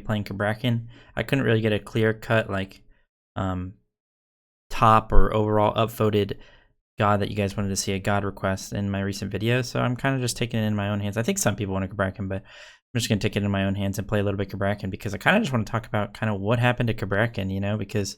playing CABRAKAN. I couldn't really get a clear cut like top or overall upvoted god that you guys wanted to see, a god request in my recent videos, so I'm kind of just taking it in my own hands. I think some people want a CABRAKAN, but I'm just going to take it in my own hands and play a little bit CABRAKAN because I kind of just want to talk about kind of what happened to CABRAKAN, you know, because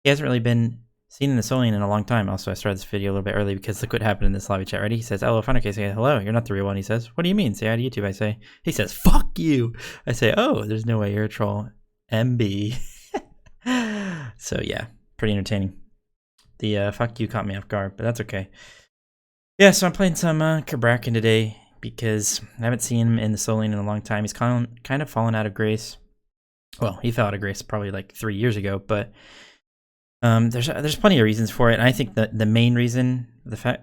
he hasn't really been seen in the solo lane in a long time. Also, I started this video a little bit early because look what happened in this lobby chat. Ready? He says, "Hello, Funner Case." I say, "Hello, you're not the real one." He says, "What do you mean? Say hi to YouTube." I say, he says, "Fuck you." I say, "Oh, there's no way you're a troll." MB. So yeah, pretty entertaining. The fuck you caught me off guard, but that's okay. Yeah, so I'm playing some CABRAKAN today because I haven't seen him in the solo lane in a long time. He's kind of fallen out of grace. Well, he fell out of grace probably like 3 years ago, but there's plenty of reasons for it. And I think that the main reason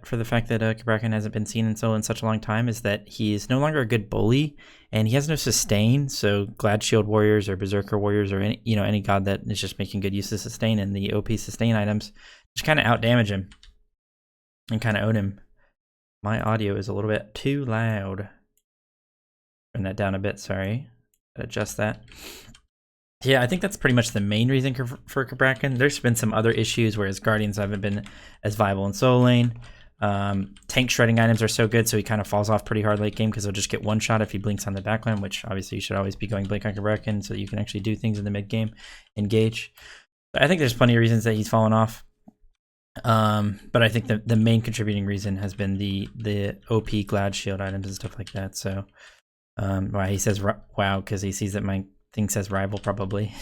for the fact that CABRAKAN hasn't been seen in solo in such a long time is that he's no longer a good bully and he has no sustain. So Glad Shield Warriors or Berserker Warriors or any god that is just making good use of sustain and the OP sustain items just kind of out damage him and kind of own him. My audio is a little bit too loud. Turn that down a bit, sorry. Adjust that. Yeah, I think that's pretty much the main reason for CABRAKAN. There's been some other issues where his guardians haven't been as viable in solo lane. Tank shredding items are so good, so he kind of falls off pretty hard late game because he'll just get one shot if he blinks on the backline, which obviously you should always be going blink on CABRAKAN so that you can actually do things in the mid game, engage. I think there's plenty of reasons that he's fallen off. But I think the main contributing reason has been the OP Glad Shield items and stuff like that. So why he says wow because he sees that my thing says rival probably.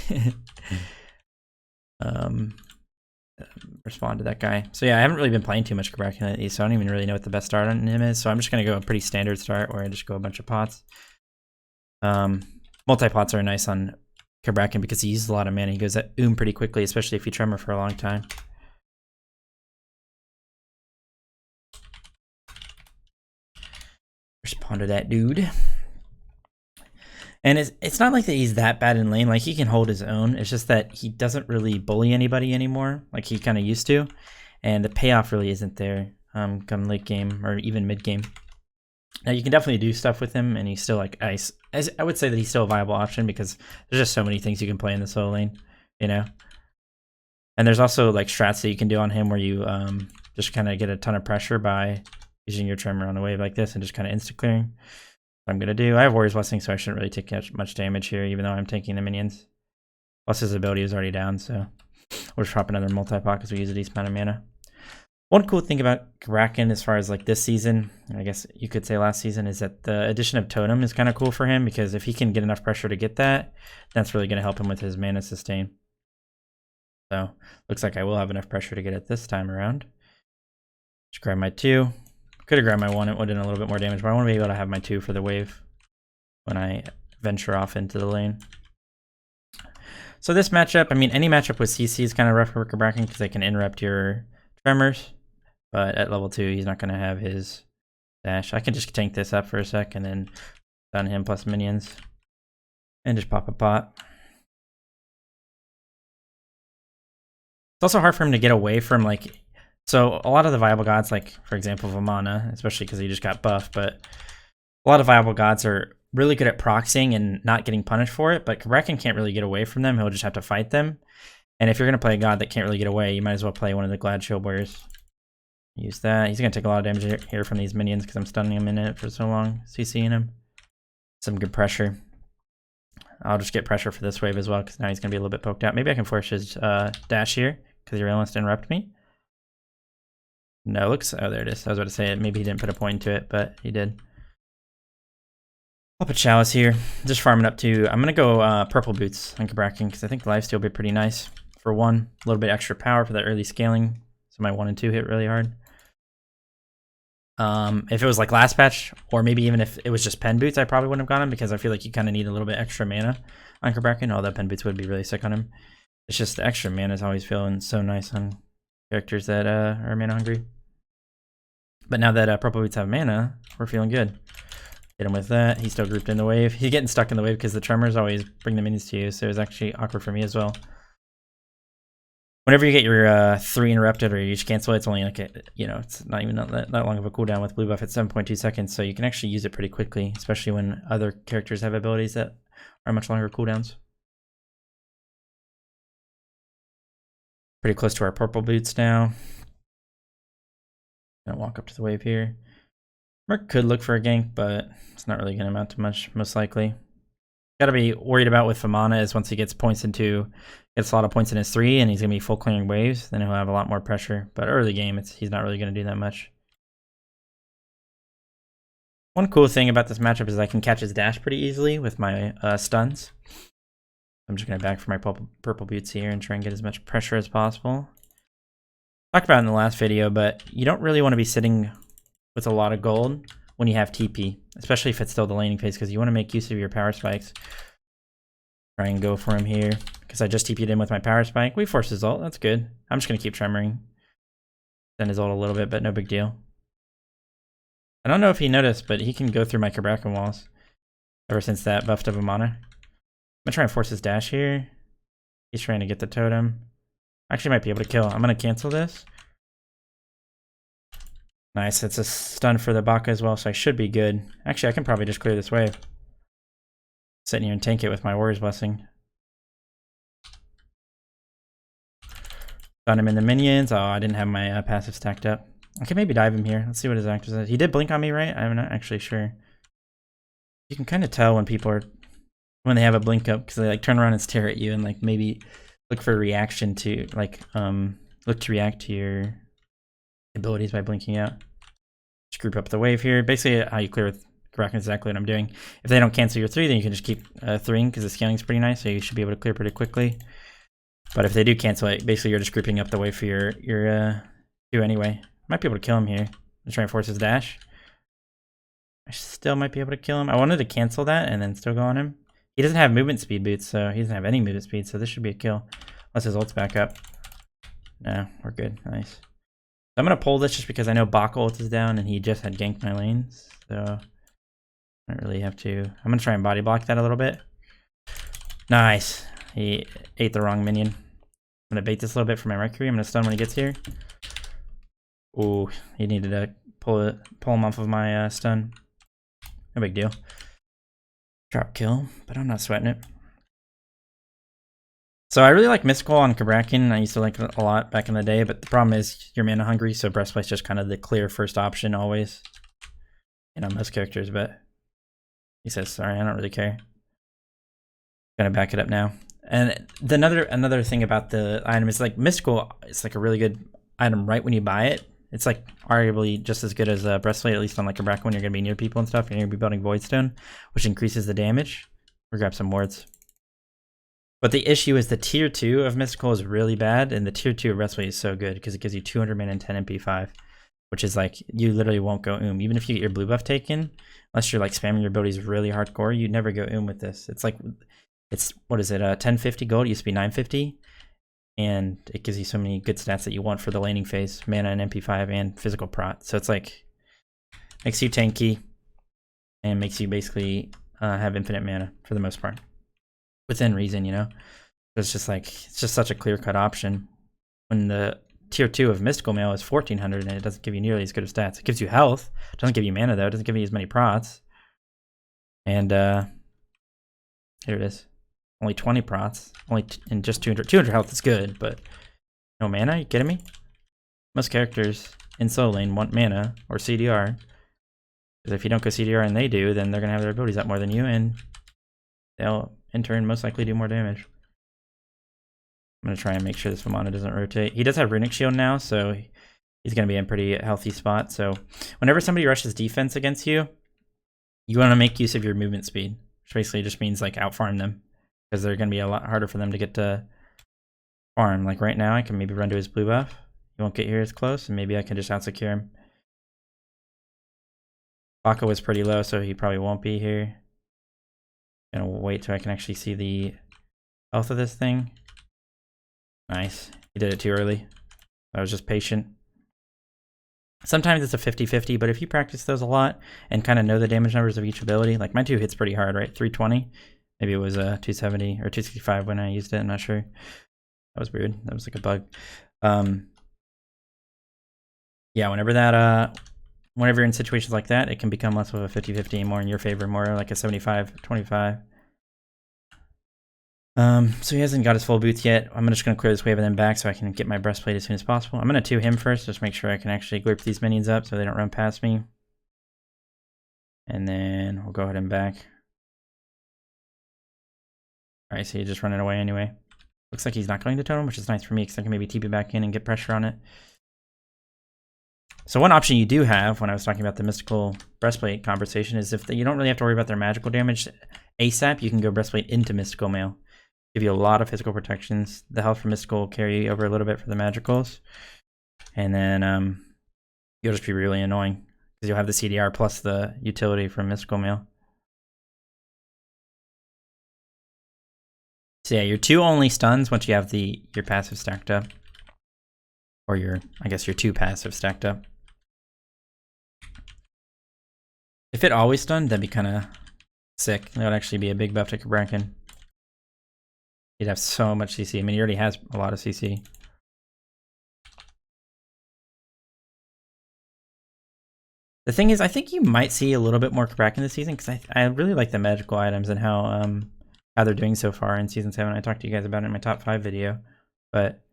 Respond to that guy. So yeah, I haven't really been playing too much CABRAKAN lately, so I don't even really know what the best start on him is. So I'm just gonna go a pretty standard start where I just go a bunch of pots. Multi-pots are nice on CABRAKAN because he uses a lot of mana. He goes at pretty quickly, especially if you tremor for a long time. Respond to that dude. And it's not like that he's that bad in lane. Like, he can hold his own. It's just that he doesn't really bully anybody anymore like he kind of used to. And the payoff really isn't there come late game or even mid game. Now, you can definitely do stuff with him, and he's still like ice. I would say that he's still a viable option because there's just so many things you can play in the solo lane, you know? And there's also like strats that you can do on him where you just kind of get a ton of pressure by using your tremor on the wave like this and just kind of insta-clearing. I'm going to do. I have Warrior's Blessing, so I shouldn't really take much damage here, even though I'm taking the minions. Plus his ability is already down, so we'll just drop another multi-pot because we use a decent amount of mana. One cool thing about CABRAKAN as far as like this season, I guess you could say last season, is that the addition of Totem is kind of cool for him because if he can get enough pressure to get that, that's really going to help him with his mana sustain. So looks like I will have enough pressure to get it this time around. Just grab my 2. Could have grabbed my 1, it would have done a little bit more damage, but I want to be able to have my 2 for the wave when I venture off into the lane. So this matchup, I mean, any matchup with CC is kind of rough for CABRAKAN because they can interrupt your tremors, but at level 2, he's not going to have his dash. I can just tank this up for a sec and then stun him plus minions and just pop a pot. It's also hard for him to get away from like... So a lot of the viable gods, like for example Vamana, especially because he just got buffed, but a lot of viable gods are really good at proxying and not getting punished for it, but CABRAKAN can't really get away from them. He'll just have to fight them. And if you're going to play a god that can't really get away, you might as well play one of the Glad Shield Warriors. Use that. He's going to take a lot of damage here from these minions because I'm stunning him in it for so long, CCing him. Some good pressure. I'll just get pressure for this wave as well because now he's going to be a little bit poked out. Maybe I can force his dash here because he realized to interrupt me. No, looks... Oh, there it is. I was about to say it. Maybe he didn't put a point to it, but he did. I'll put Chalice here. Just farming up to... I'm going to go Purple Boots on CABRAKAN because I think the lifesteal will be pretty nice. For 1, a little bit extra power for that early scaling. So my 1 and 2 hit really hard. If it was like last patch, or maybe even if it was just Pen Boots, I probably wouldn't have gone him because I feel like you kind of need a little bit extra mana on CABRAKAN, although Pen Boots would be really sick on him. It's just the extra mana is always feeling so nice on characters that are mana hungry. But now that Purple Boots have mana, we're feeling good. Hit him with that. He's still grouped in the wave. He's getting stuck in the wave because the tremors always bring the minions to you, so it's actually awkward for me as well. Whenever you get your 3 interrupted or you just cancel it, it's only like it's not even that long of a cooldown with blue buff at 7.2 seconds, so you can actually use it pretty quickly, especially when other characters have abilities that are much longer cooldowns. Pretty close to our purple boots now. Gonna walk up to the wave here. Merc could look for a gank, but it's not really gonna amount to much, most likely. Gotta be worried about with Famana is once he gets a lot of points in his 3 and he's gonna be full clearing waves, then he'll have a lot more pressure. But early game, he's not really gonna do that much. One cool thing about this matchup is I can catch his dash pretty easily with my stuns. I'm just gonna back for my purple boots here and try and get as much pressure as possible. Talked about it in the last video, but you don't really want to be sitting with a lot of gold when you have TP, especially if it's still the laning phase, because you want to make use of your power spikes. Try and go for him here, because I just TP'd in with my power spike. We forced his ult, that's good. I'm just going to keep tremoring. Send his ult a little bit, but no big deal. I don't know if he noticed, but he can go through my CABRAKAN walls ever since that buffed of a mana. I'm going to try and force his dash here. He's trying to get the totem. Actually might be able to kill. I'm going to cancel this. Nice, it's a stun for the Baka as well, so I should be good. Actually, I can probably just clear this wave. Sit here and tank it with my Warrior's Blessing. Stun him in the minions. Oh, I didn't have my passive stacked up. I can maybe dive him here. Let's see what his active says. He did blink on me, right? I'm not actually sure. You can kind of tell when when they have a blink up, because they like turn around and stare at you and like maybe look for a reaction to look to react to your abilities by blinking out. Just group up the wave here. Basically how you clear with CABRAKAN is exactly what I'm doing. If they don't cancel your 3, then you can just keep 3ing because the scaling is pretty nice, so you should be able to clear pretty quickly. But if they do cancel it, basically you're just grouping up the wave for your 2 anyway. Might be able to kill him here. I'm trying to force his dash. I still might be able to kill him. I wanted to cancel that and then still go on him. He doesn't have movement speed boots, so he doesn't have any movement speed, so this should be a kill. Unless his ult's back up. No, we're good. Nice. I'm going to pull this just because I know Baka ult is down and he just had ganked my lanes. So I don't really have to. I'm going to try and body block that a little bit. Nice. He ate the wrong minion. I'm going to bait this a little bit for my Mercury. I'm going to stun when he gets here. Ooh, he needed to pull him off of my stun. No big deal. Drop kill, but I'm not sweating it. So I really like Mystical on CABRAKAN. I used to like it a lot back in the day, but the problem is you're mana hungry, so Breastplate's just kind of the clear first option always. You know, most characters, but he says, sorry, I don't really care. Gonna back it up now. And another thing about the item is like Mystical, it's like a really good item right when you buy it. It's like arguably just as good as a Breastplate, at least on like CABRAKAN when you're gonna be near people and stuff, and you're gonna be building Voidstone, which increases the damage. We'll grab some wards. But the issue is the tier 2 of Mystical is really bad, and the tier 2 of Breastplate is so good because it gives you 200 mana and 10 MP5, which is like, you literally won't go even if you get your blue buff taken, unless you're like spamming your abilities really hardcore, you'd never go with this. It's like, what is it, 1050 gold, it used to be 950, and it gives you so many good stats that you want for the laning phase, mana and MP5 and physical prot. So it's like, makes you tanky, and makes you basically have infinite mana for the most part. Within reason, you know? It's just like, it's just such a clear-cut option. When the tier 2 of Mystical Mail is 1400 and it doesn't give you nearly as good of stats. It gives you health, it doesn't give you mana though, it doesn't give you as many prots. And here it is. Only 20 prots, and just 200 health is good, but no mana, are you kidding me? Most characters in solo lane want mana or CDR. Because if you don't go CDR and they do, then they're gonna have their abilities up more than you, and they'll in turn most likely do more damage. I'm gonna try and make sure this Famana doesn't rotate. He does have Runic Shield now, so he's gonna be in a pretty healthy spot. So whenever somebody rushes defense against you, you want to make use of your movement speed, which basically just means like outfarm them, because they're gonna be a lot harder for them to get to farm. Like right now, I can maybe run to his blue buff. He won't get here as close, and maybe I can just out-secure him. Baka was pretty low, so he probably won't be here. Gonna wait till I can actually see the health of this thing. Nice. He did it too early. I was just patient. Sometimes it's a 50-50, but if you practice those a lot and kind of know the damage numbers of each ability, like mine 2 hits pretty hard, right? 320. Maybe it was 270 or 265 when I used it. I'm not sure. That was weird. That was like a bug. Yeah, whenever you're in situations like that, it can become less of a 50-50, more in your favor, more like a 75-25. So he hasn't got his full boots yet. I'm just going to clear this wave of them back so I can get my breastplate as soon as possible. I'm going to 2 him first, just make sure I can actually grip these minions up so they don't run past me. And then we'll go ahead and back. Alright, so he's just running away anyway. Looks like he's not going to totem, which is nice for me because I can maybe TP back in and get pressure on it. So one option you do have, when I was talking about the mystical breastplate conversation, is if you don't really have to worry about their magical damage ASAP, you can go breastplate into mystical mail. Give you a lot of physical protections. The health from mystical will carry over a little bit for the magicals. And then you'll just be really annoying because you'll have the CDR plus the utility from mystical mail. So yeah, your 2 only stuns once you have your passive stacked up. Or I guess your 2 passive stacked up. If it always stunned, that'd be kind of sick. That would actually be a big buff to CABRAKAN. He'd have so much CC. I mean, he already has a lot of CC. The thing is, I think you might see a little bit more CABRAKAN this season because I really like the magical items and how they're doing so far in Season 7. I talked to you guys about it in my top 5 video, but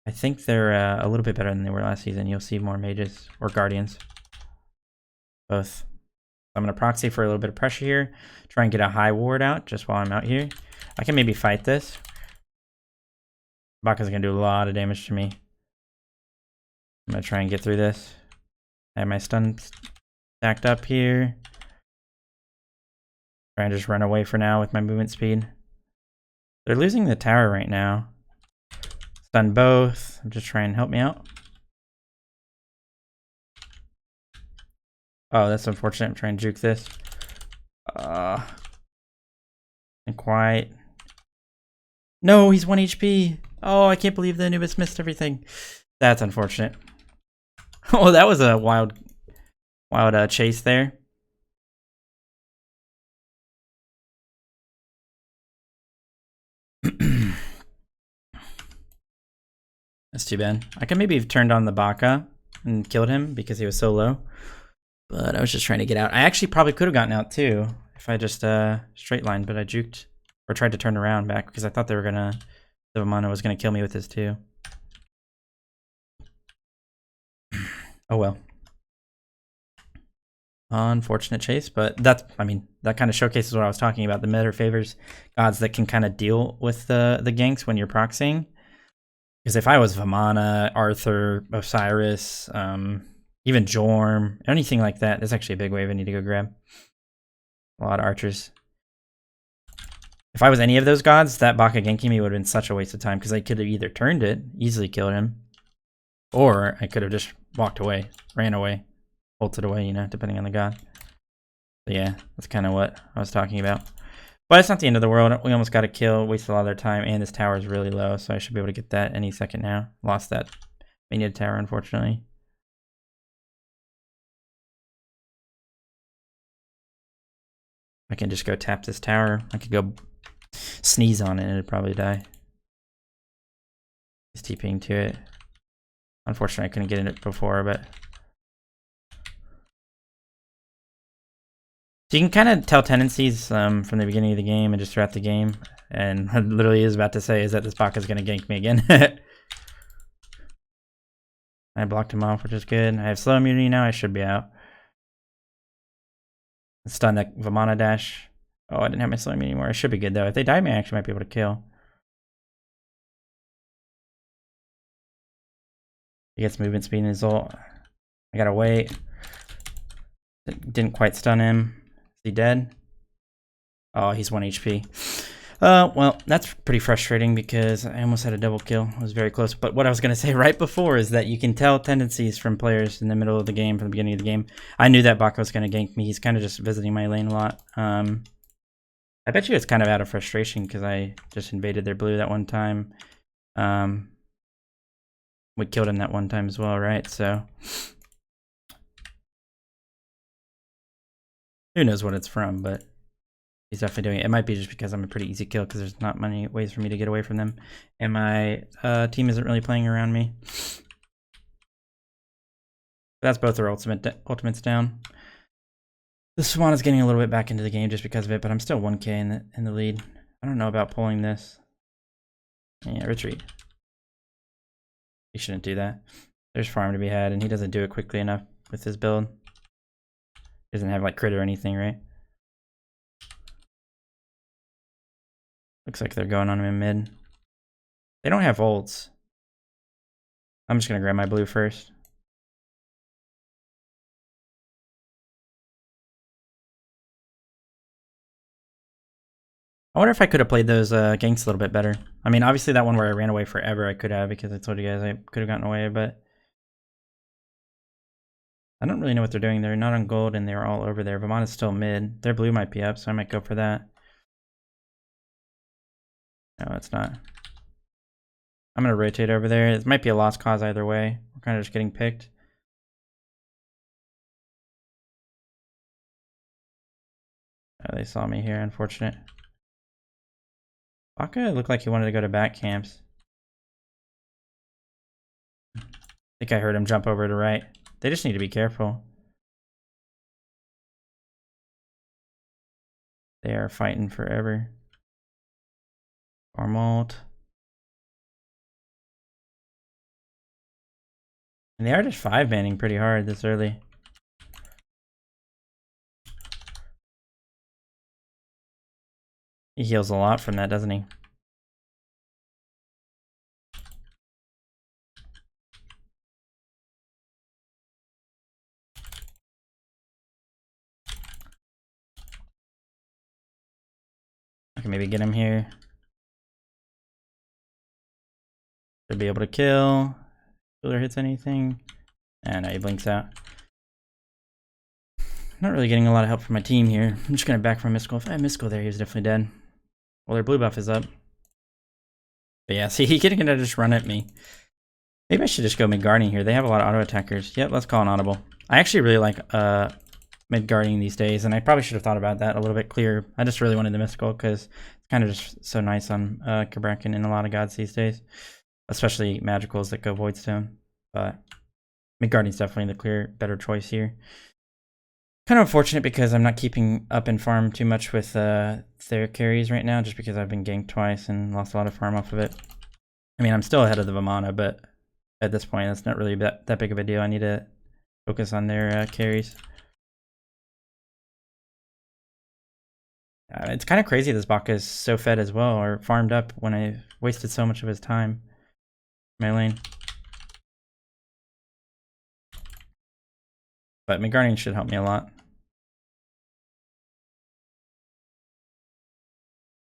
I think they're a little bit better than they were last season. You'll see more mages or guardians. Both. I'm going to proxy for a little bit of pressure here. Try and get a high ward out just while I'm out here. I can maybe fight this. Baka's going to do a lot of damage to me. I'm going to try and get through this. I have my stun stacked up here. Try and just run away for now with my movement speed. They're losing the tower right now. Stun both. I'm just trying to help me out. Oh, that's unfortunate. I'm trying to juke this. And quiet. No, he's 1 HP. Oh, I can't believe the Anubis missed everything. That's unfortunate. Oh, that was a wild chase there. That's too bad. I could maybe have turned on the Baka and killed him because he was so low. But I was just trying to get out. I actually probably could have gotten out too if I just straight lined, but I juked or tried to turn around back because I thought they were gonna, the Vamana was gonna kill me with this too. Oh well. Unfortunate chase, but that's, I mean, that kind of showcases what I was talking about. The meta favors gods that can kind of deal with the ganks when you're proxying. Because if I was Vamana, Arthur, Osiris, even Jorm, anything like that, that's actually a big wave I need to go grab. A lot of archers. If I was any of those gods, that Baka ganking me would have been such a waste of time because I could have either turned it, easily killed him, or I could have just walked away, ran away, ulted away, you know, depending on the god. So yeah, that's kind of what I was talking about. But it's not the end of the world. We almost got a kill, wasted a lot of their time, and this tower is really low, so I should be able to get that any second now. Lost that minion tower, unfortunately. I can just go tap this tower. I could go sneeze on it and it'd probably die. He's TPing to it. Unfortunately, I couldn't get in it before, but... So you can kind of tell tendencies from the beginning of the game and just throughout the game. And what literally is about to say is that this Baka is going to gank me again. I blocked him off, which is good. I have slow immunity now. I should be out. Stun that Vamana dash. Oh, I didn't have my slow immunity anymore. I should be good, though. If they die me, I actually might be able to kill. He gets movement speed in his ult. I gotta wait. Didn't quite stun him. Is he dead? Oh, he's 1 HP. Well, that's pretty frustrating because I almost had a double kill. I was very close. But what I was going to say right before is that you can tell tendencies from players in the middle of the game, from the beginning of the game. I knew that Baka was going to gank me. He's kind of just visiting my lane a lot. I bet you it's kind of out of frustration because I just invaded their blue that one time. We killed him that one time as well, right? So... who knows what it's from, but he's definitely doing it. It might be just because I'm a pretty easy kill because there's not many ways for me to get away from them. And my team isn't really playing around me. But that's both their ultimates down. The Swan is getting a little bit back into the game just because of it, but I'm still 1k in the lead. I don't know about pulling this. Yeah, retreat. He shouldn't do that. There's farm to be had, and he doesn't do it quickly enough with his build. He doesn't have like crit or anything, right? Looks like they're going on him in mid. They don't have ults. I'm just gonna grab my blue first. I wonder if I could have played those ganks a little bit better. I mean, obviously that one where I ran away forever, I could have, because I told you guys I could have gotten away, but I don't really know what they're doing. They're not on gold, and they're all over there. Vamana's still mid. Their blue might be up, so I might go for that. No, it's not. I'm going to rotate over there. It might be a lost cause either way. We're kind of just getting picked. Oh, they saw me here, unfortunate. Baka looked like he wanted to go to back camps. I think I heard him jump over to right. They just need to be careful. They are fighting forever. Armalt. And they are just 5-manning pretty hard this early. He heals a lot from that, doesn't he? I can maybe get him here. Should be able to kill. Killer hits anything. And now he blinks out. Not really getting a lot of help from my team here. I'm just gonna back from Mystical. If I had Mystical there, he was definitely dead. Well, their blue buff is up. But yeah, see, he gonna just run at me. Maybe I should just go mid-guarding here. They have a lot of auto attackers. Yep, let's call an audible. I actually really like mid-guarding these days, and I probably should have thought about that a little bit clearer. I just really wanted the Mystical because it's kind of just so nice on CABRAKAN and a lot of gods these days. Especially magicals that go Voidstone. But mid-guarding's definitely the clear better choice here. Kind of unfortunate because I'm not keeping up in farm too much with their carries right now, just because I've been ganked twice and lost a lot of farm off of it. I mean, I'm still ahead of the Vamana, but at this point, that's not really that big of a deal. I need to focus on their carries. It's kind of crazy this Baka is so fed as well, or farmed up when I wasted so much of his time. My lane. But mid-guarding should help me a lot.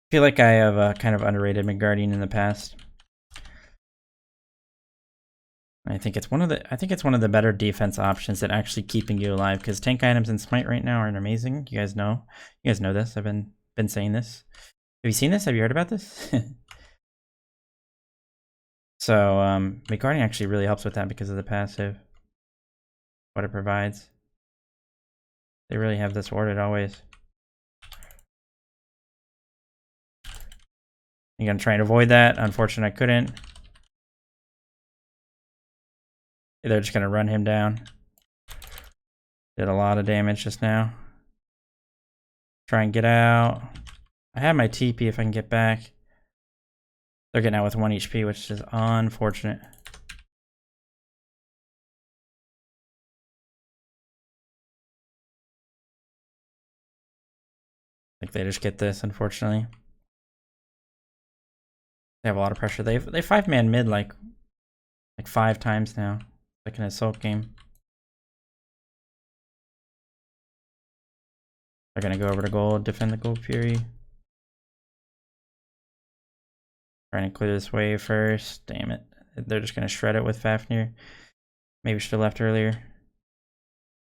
I feel like I have kind of underrated mid-guarding in the past. I think it's one of the better defense options that actually keeping you alive, because tank items in Smite right now aren't amazing. You guys know this. I've been saying this. Have you seen this? Have you heard about this? So mid-guarding actually really helps with that because of the passive, what it provides. They really have this warded always. I'm gonna try and avoid that. Unfortunately, I couldn't. They're just gonna run him down. Did a lot of damage just now. Try and get out. I have my TP if I can get back. They're getting out with 1 HP, which is unfortunate. I think they just get this, unfortunately. They have a lot of pressure. They 5-man mid like 5 times now. Like an assault game. They're gonna go over to gold, defend the gold fury. Trying to clear this wave first. Damn it. They're just gonna shred it with Fafnir. Maybe should have left earlier.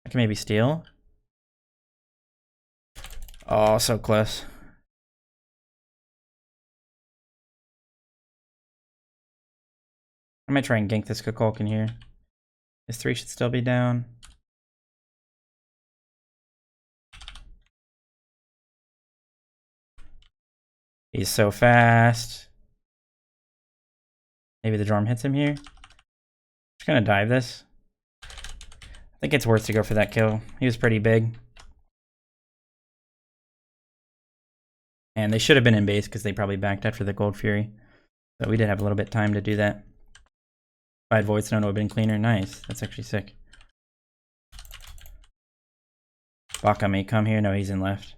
I can maybe steal. Oh, so close. I might try and gank this Kukulkan here. His 3 should still be down. He's so fast. Maybe the Jorm hits him here. Just gonna dive this. I think it's worth to go for that kill. He was pretty big. And they should have been in base because they probably backed after the Gold Fury. But we did have a little bit of time to do that. If I had Void Stone, it would have been cleaner. Nice. That's actually sick. Baka may come here. No, he's in left.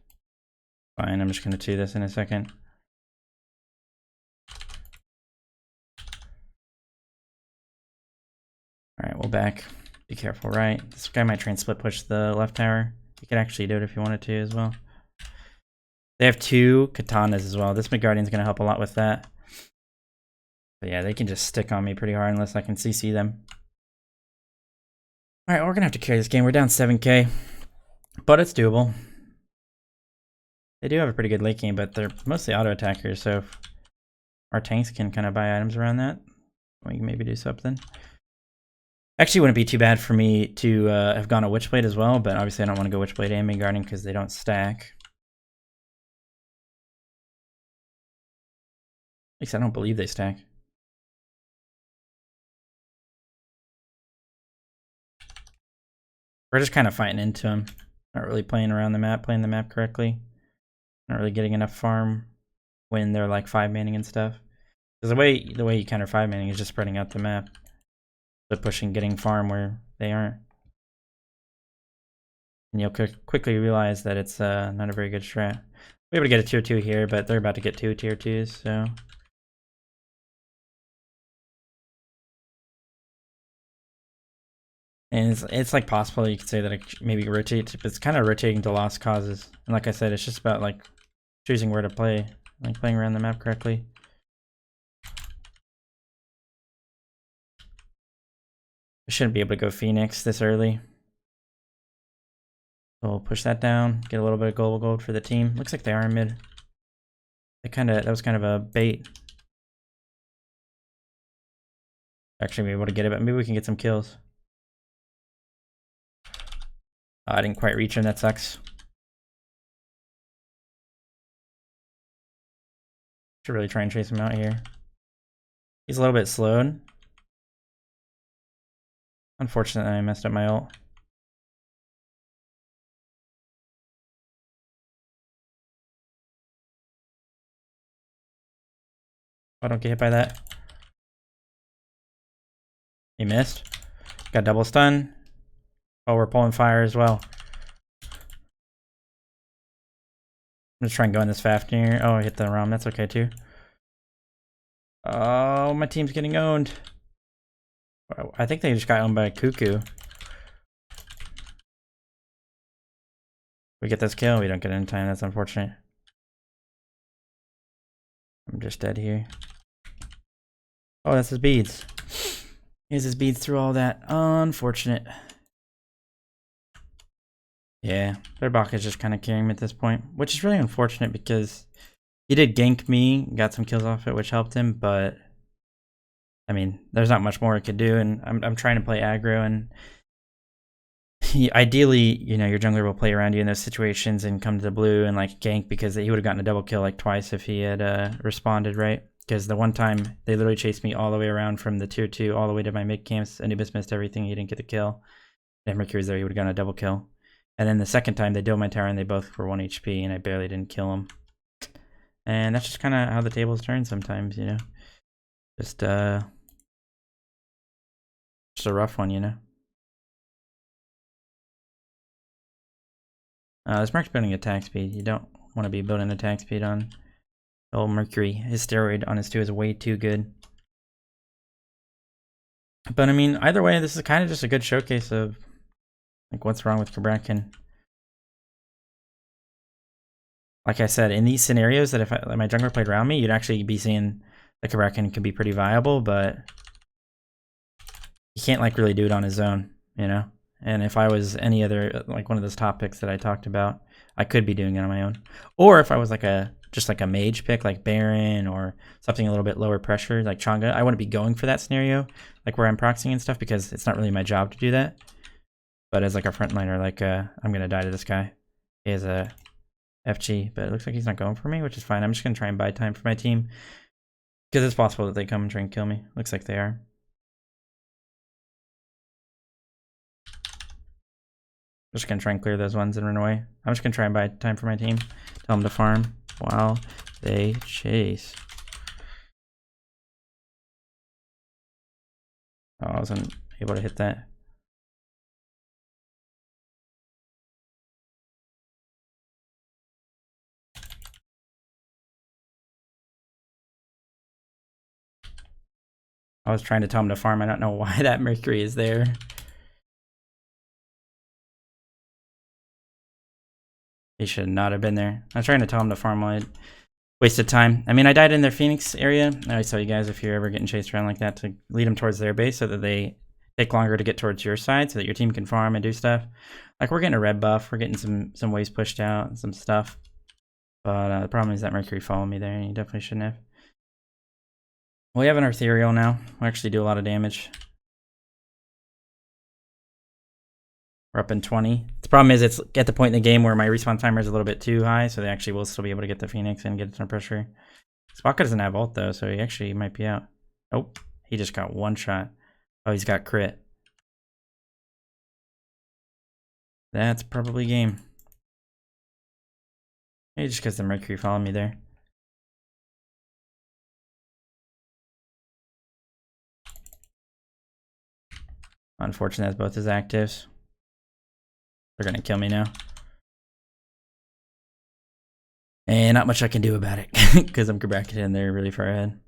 Fine, I'm just going to 2 this in a second. Alright, we'll back. Be careful, right? This guy might try and split push the left tower. You could actually do it if you wanted to as well. They have 2 katanas as well. This Midgardian's going to help a lot with that. But yeah, they can just stick on me pretty hard unless I can CC them. Alright, we're going to have to carry this game. We're down 7k. But it's doable. They do have a pretty good late game, but they're mostly auto attackers, so if our tanks can kind of buy items around that, we can maybe do something. Actually, wouldn't be too bad for me to have gone a Witchblade as well, but obviously I don't want to go Witchblade and Midgardian because they don't stack. At least I don't believe they stack. We're just kind of fighting into them. Not really playing around the map, playing the map correctly. Not really getting enough farm when they're like 5-manning and stuff. Because the way you counter 5-manning is just spreading out the map. But pushing, getting farm where they aren't. And you'll quickly realize that it's not a very good strat. We're able to get a tier 2 here, but they're about to get 2 tier 2s, so. And it's like possible you could say that it maybe rotates, but it's kind of rotating to lost causes. And like I said, it's just about like choosing where to play, like playing around the map correctly. I shouldn't be able to go Phoenix this early. So we'll push that down, get a little bit of gold for the team. Looks like they are in mid. That was kind of a bait. Actually be able to get it, but maybe we can get some kills. I didn't quite reach him, that sucks. Should really try and chase him out here. He's a little bit slowed. Unfortunately, I messed up my ult. I don't get hit by that. He missed. Got double stun. Oh, we're pulling fire as well. I'm just trying to go in this Fafnir. Oh, I hit the ROM. That's okay too. Oh, my team's getting owned. I think they just got owned by a Cuckoo. We get this kill. We don't get it in time. That's unfortunate. I'm just dead here. Oh, that's his beads. He has his beads through all that. Unfortunate. Yeah, their Baka is just kind of carrying me at this point, which is really unfortunate because he did gank me, got some kills off it, which helped him, but I mean, there's not much more he could do, and I'm trying to play aggro, and ideally, you know, your jungler will play around you in those situations and come to the blue and like gank because he would have gotten a double kill like twice if he had responded, right? Because the one time they literally chased me all the way around from the tier 2 all the way to my mid camps, Anubis missed everything, he didn't get the kill. And if Mercury was there, he would have gotten a double kill. And then the second time they dove my tower and they both were 1 HP and I barely didn't kill them. And that's just kind of how the tables turn sometimes, you know. Just a rough one, you know. This Merc's building attack speed. You don't want to be building attack speed on old Mercury. His steroid on his 2 is way too good. But I mean, either way, this is kind of just a good showcase of like what's wrong with CABRAKAN. Like I said, in these scenarios that if my jungler played around me, you'd actually be seeing that CABRAKAN can be pretty viable, but he can't like really do it on his own, you know? And if I was any other, like one of those top picks that I talked about, I could be doing it on my own. Or if I was like just like a mage pick, like Baron or something a little bit lower pressure, like Chang'e, I wouldn't be going for that scenario, like where I'm proxying and stuff, because it's not really my job to do that. But as like a frontliner, like I'm gonna die to this guy. He has a FG, but it looks like he's not going for me, which is fine. I'm just gonna try and buy time for my team because it's possible that they come and try and kill me. Looks like they are. I'm just gonna try and clear those ones and run away. I'm just gonna try and buy time for my team. Tell them to farm. while they chase. Oh, I wasn't able to hit that. I was trying to tell him to farm. I don't know why that Mercury is there. He should not have been there. I was trying to tell him to farm while I wasted time. I mean, I died in their Phoenix area. I always tell you guys, if you're ever getting chased around like that, to lead them towards their base so that they take longer to get towards your side so that your team can farm and do stuff. Like, we're getting a red buff. We're getting some waves pushed out and some stuff. But the problem is that Mercury followed me there, and he definitely shouldn't have. We have an Ethereal now. We actually do a lot of damage. We're up in 20. The problem is it's at the point in the game where my respawn timer is a little bit too high, so they actually will still be able to get the Phoenix and get some pressure. Spaka doesn't have ult though, so he actually might be out. Oh, he just got one shot. Oh, he's got crit. That's probably game. Maybe just because the Mercury followed me there. Unfortunate, that's both his actives. They're gonna kill me now. And not much I can do about it because I'm CABRAKAN and they're really far ahead.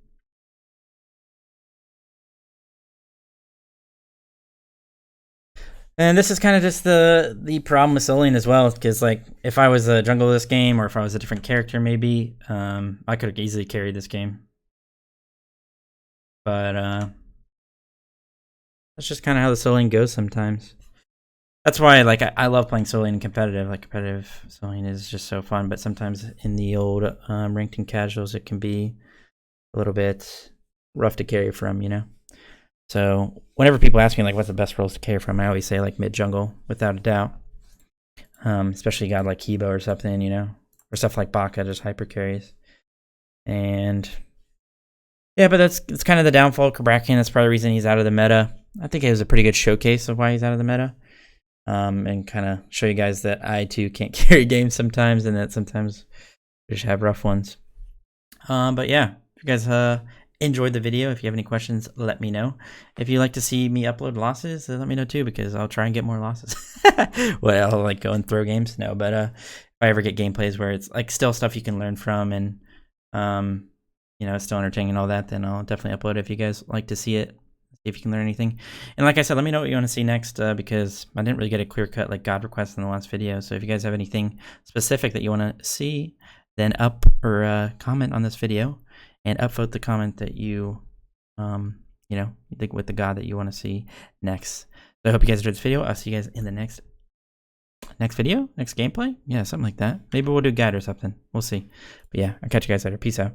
And this is kind of just the problem with soloing as well, because like if I was a jungle of this game or if I was a different character maybe, I could have easily carried this game. But that's just kind of how the soloing goes sometimes. That's why like I love playing soloing and competitive. Like competitive soloing is just so fun, but sometimes in the old ranked and casuals it can be a little bit rough to carry from, you know. So whenever people ask me like what's the best roles to carry from, I always say like mid jungle without a doubt. Especially a god like Kibo or something, you know, or stuff like Baka just hyper carries. And yeah, but that's kind of the downfall of CABRAKAN. That's probably the reason he's out of the meta. I think it was a pretty good showcase of why he's out of the meta. And kind of show you guys that I too can't carry games sometimes, and that sometimes we just have rough ones. But yeah, if you guys enjoyed the video, if you have any questions, let me know. If you like to see me upload losses, let me know too, because I'll try and get more losses. Well, I'll like go and throw games? No, but if I ever get gameplays where it's like still stuff you can learn from and you know, it's still entertaining and all that, then I'll definitely upload it if you guys like to see it. See if you can learn anything. And like I said, let me know what you want to see next, because I didn't really get a clear cut like god request in the last video. So if you guys have anything specific that you want to see, then up or comment on this video and upvote the comment that you you know, think with the god that you want to see next. So I hope you guys enjoyed this video. I'll see you guys in the next video, next gameplay. Yeah, something like that. Maybe we'll do guide or something. We'll see. But yeah, I'll catch you guys later. Peace out.